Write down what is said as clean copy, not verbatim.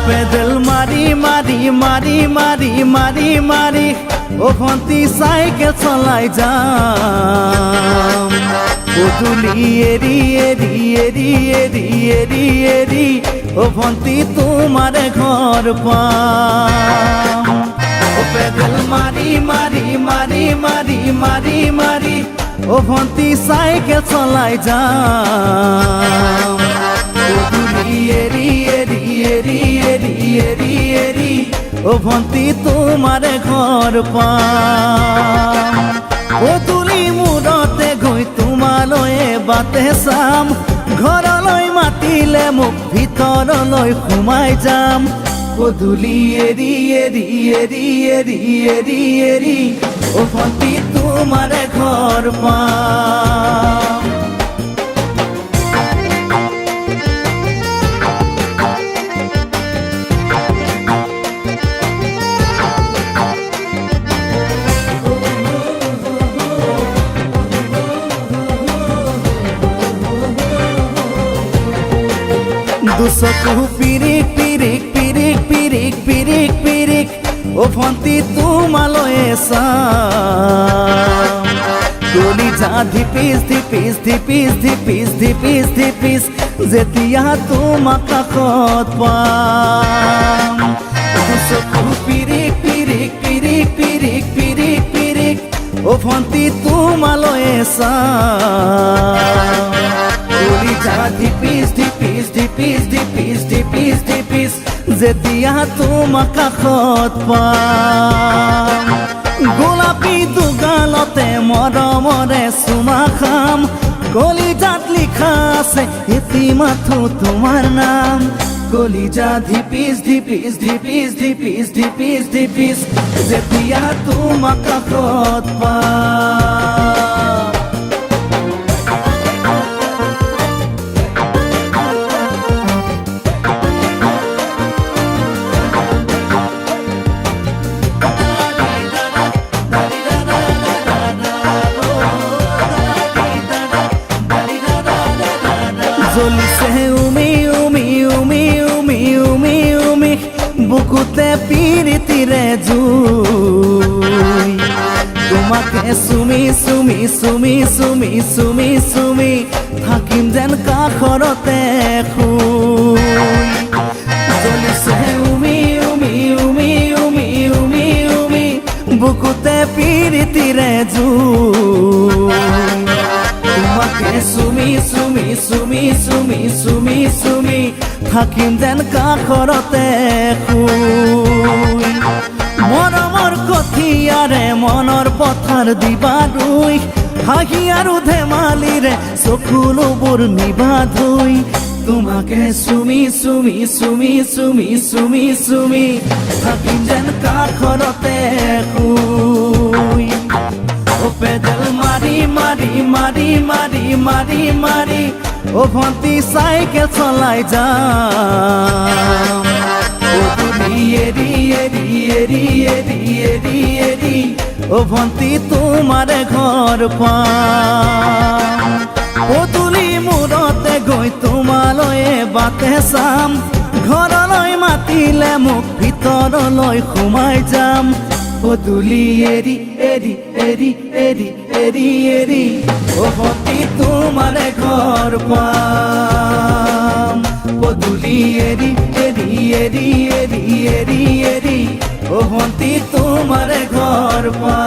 pedal মারি মারি মারি মারি মারি মারি ও ভন্তি সাইকেল চলাই যাম পদূলি এরি এরি এরি এরি এরি এরি ও ভন্তি তোমার ঘর পাম ও পেডেল মারি মারি মারি মারি মারি মারি ও ভন্তি সাইকেল চলাই যাম পদূলি এরি এরি এরি এরি এরি এরি ও ভন্তি তোমার ঘর পাম পদূলি মূৰতে গৈ তোমালৈয়ে বাটে চাম ঘৰলৈ মাতিলে মোক ভিতৰলৈ সোমাই যাম পদূলি এৰি এৰি এৰি এৰি এৰি এৰি ও ভন্তি তোমাৰ ঘৰ পাম দুচকু পিৰিক পিৰিক পিৰিক পিৰিক পিৰিক পিৰিক ও ভন্তি তোমালৈয়ে চাম কলিজা ধিপিচ ধিপিচ ধিপিচ ধিপিচ ধিপিচ ধিপিচ যেতিয়া তোমাক কাষত পাম দুচকু পিৰিক পিৰিক পিৰিক পিৰিক পিৰিক পিৰিক ও ভন্তি তোমালৈয়ে চাম কলিজা ধিপিচ ধিপিচ ধিপিচ ধিপিচ ধিপিচ ধিপিচ যেতিয়া তোমাক কাষত পাম গোলাপী দুগালতে মৰমৰে চুমা খাম কলিজাত লিখা আছে এটি মাথো তোমাৰ নাম কলিজা ধিপিচ ধিপিচ ধিপিচ ধিপিচ ধিপিচ ধিপিচ যেতিয়া তোমাক কাষত পাম জ্বলিছে উমি উমি উমি উমি উমি উমি বুকুতে পিৰিতিৰে জুই তোমাকে চুমি চুমি চুমি চুমি চুমি চুমি থাকিম যেন কাষৰতে শুই জ্বলিছে উমি উমি উমি উমি উমি উমি বুকুতে পিৰিতিৰে জুই তোমাকে চুমি চুমি চুমি চুমি চুমি চুমি থাকিম যেন কাষৰতে শুই মৰমৰ কঠিয়াৰে মনৰ পথাৰ দিবা ৰুই হাঁহি আৰু ধেমালিৰে চকুলোবোৰ নিবা ধুই তোমাকে চুমি চুমি চুমি চুমি চুমি চুমি থাকিম যেন কাষৰতে শুই ও পেডেল মারি মারি মারি মারি মারি মারি ও ভন্তি সাইকেল চলাই যাম পদূলি এরি এরি এরি এরি এরি এরি ও ভন্তি তোমাৰ ঘৰ পাম পদূলি মূৰতে গৈ তোমালৈয়ে বাটে চাম ঘৰলৈ মাতিলে মোক ভিতৰলৈ সোমাই যাম পদূলি এৰি এৰি এৰি এৰি এৰি এৰি ও ভন্তি তোমাৰ ঘৰ পাম পদূলি এৰি এৰি এৰি এৰি এৰি এৰি ও ভন্তি তোমাৰ ঘৰ পাম